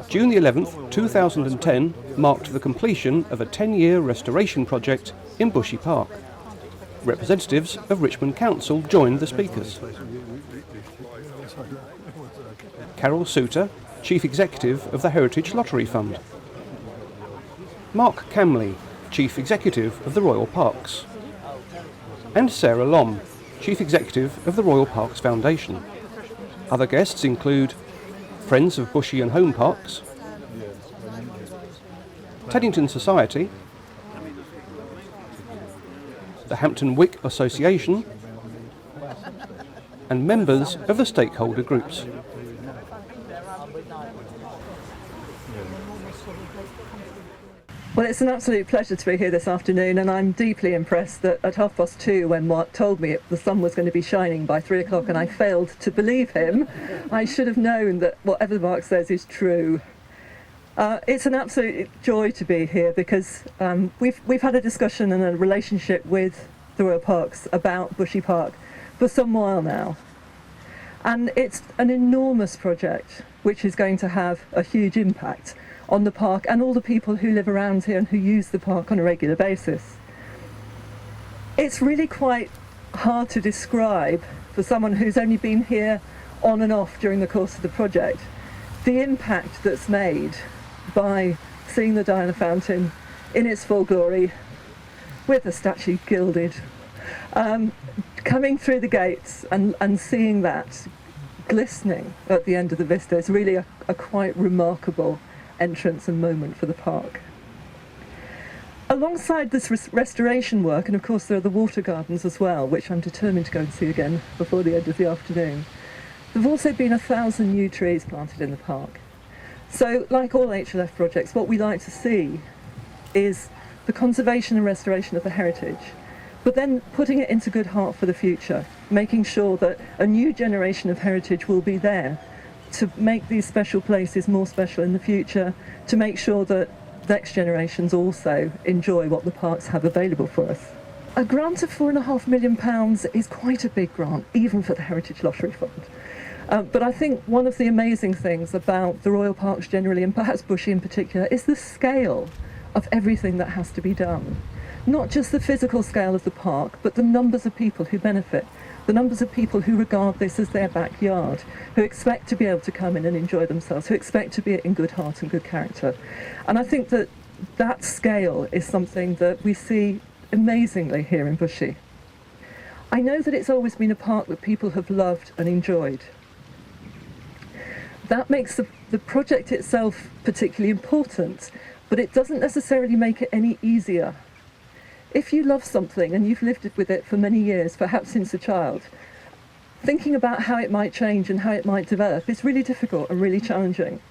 June the 11th, 2010 marked the completion of a 10-year restoration project in Bushy Park. Representatives of Richmond Council joined the speakers. Carol Souter, Chief Executive of the Heritage Lottery Fund. Mark Camley, Chief Executive of the Royal Parks. And Sarah Lom, Chief Executive of the Royal Parks Foundation. Other guests include Friends of Bushy and Home Parks, Teddington Society, the Hampton Wick Association, and members of the stakeholder groups. Well, it's an absolute pleasure to be here this afternoon, and I'm deeply impressed that at 2:30, when Mark told me the sun was going to be shining by 3 o'clock and I failed to believe him, I should have known that whatever Mark says is true. It's an absolute joy to be here because we've had a discussion and a relationship with the Royal Parks about Bushy Park for some while now. And it's an enormous project which is going to have a huge impact on the park and all the people who live around here and who use the park on a regular basis. It's really quite hard to describe for someone who's only been here on and off during the course of the project the impact that's made by seeing the Diana Fountain in its full glory with the statue gilded, coming through the gates and seeing that glistening at the end of the vista is really a quite remarkable entrance and moment for the park. Alongside this restoration work, and of course there are the water gardens as well, which I'm determined to go and see again before the end of the afternoon, there have also been 1,000 new trees planted in the park. So, like all HLF projects, what we like to see is the conservation and restoration of the heritage, but then putting it into good heart for the future, making sure that a new generation of heritage will be there to make these special places more special in the future, to make sure that next generations also enjoy what the parks have available for us. A grant of £4.5 million is quite a big grant, even for the Heritage Lottery Fund. But I think one of the amazing things about the Royal Parks generally, and perhaps Bushy in particular, is the scale of everything that has to be done. Not just the physical scale of the park, but the numbers of people who benefit, the numbers of people who regard this as their backyard, who expect to be able to come in and enjoy themselves, who expect to be in good heart and good character. And I think that that scale is something that we see amazingly here in Bushy. I know that it's always been a park that people have loved and enjoyed. That makes the project itself particularly important, but it doesn't necessarily make it any easier. If you love something and you've lived with it for many years, perhaps since a child, thinking about how it might change and how it might develop is really difficult and really challenging.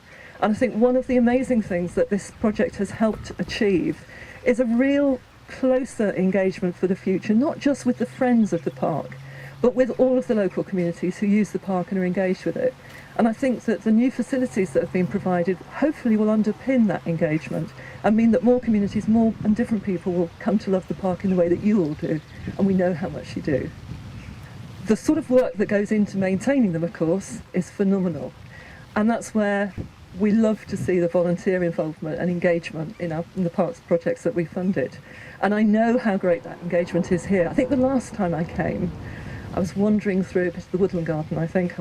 And I think one of the amazing things that this project has helped achieve is a real closer engagement for the future, not just with the friends of the park, but with all of the local communities who use the park and are engaged with it. And I think that the new facilities that have been provided hopefully will underpin that engagement and mean that more communities, more and different people will come to love the park in the way that you all do, and we know how much you do. The sort of work that goes into maintaining them, of course, is phenomenal. And that's where we love to see the volunteer involvement and engagement in the parks projects that we funded. And I know how great that engagement is here. I think the last time I came, I was wandering through a bit of the woodland garden, I think,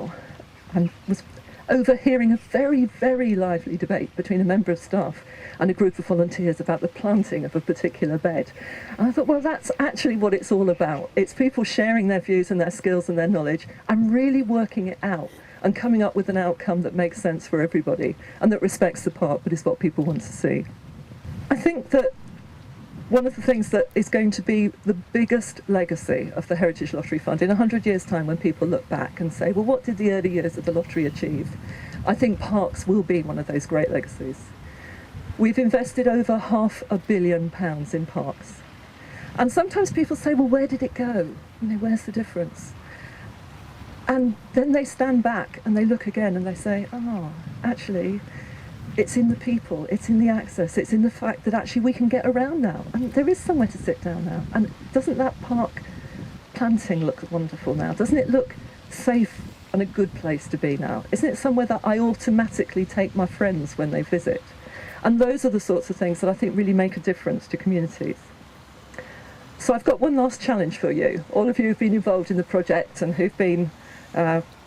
and was overhearing a very, very lively debate between a member of staff and a group of volunteers about the planting of a particular bed. And I thought, well, that's actually what it's all about. It's people sharing their views and their skills and their knowledge and really working it out and coming up with an outcome that makes sense for everybody and that respects the park but is what people want to see. I think that one of the things that is going to be the biggest legacy of the Heritage Lottery Fund in 100 years' time, when people look back and say, well, what did the early years of the lottery achieve? I think parks will be one of those great legacies. We've invested over £500 million in parks. And sometimes people say, well, where did it go? Where's the difference? And then they stand back and they look again and they say, actually, it's in the people, it's in the access, it's in the fact that actually we can get around now. And there is somewhere to sit down now. And doesn't that park planting look wonderful now? Doesn't it look safe and a good place to be now? Isn't it somewhere that I automatically take my friends when they visit? And those are the sorts of things that I think really make a difference to communities. So I've got one last challenge for you. All of you who've been involved in the project and who've been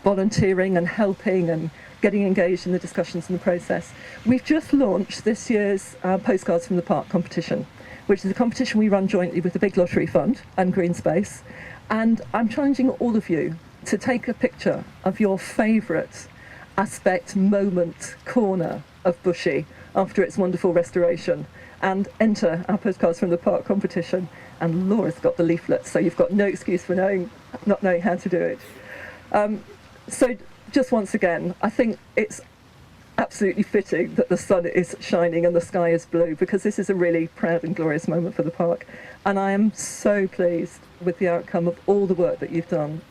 volunteering and helping and getting engaged in the discussions and the process. We've just launched this year's Postcards from the Park competition, which is a competition we run jointly with the Big Lottery Fund and Green Space. And I'm challenging all of you to take a picture of your favourite aspect, moment, corner of Bushy after its wonderful restoration and enter our Postcards from the Park competition. And Laura's got the leaflets, so you've got no excuse for not knowing how to do it. So just once again, I think it's absolutely fitting that the sun is shining and the sky is blue, because this is a really proud and glorious moment for the park. And I am so pleased with the outcome of all the work that you've done,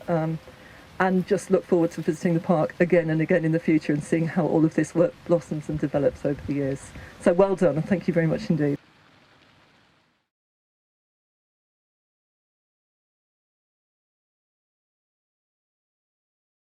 and just look forward to visiting the park again and again in the future and seeing how all of this work blossoms and develops over the years. So well done, and thank you very much indeed.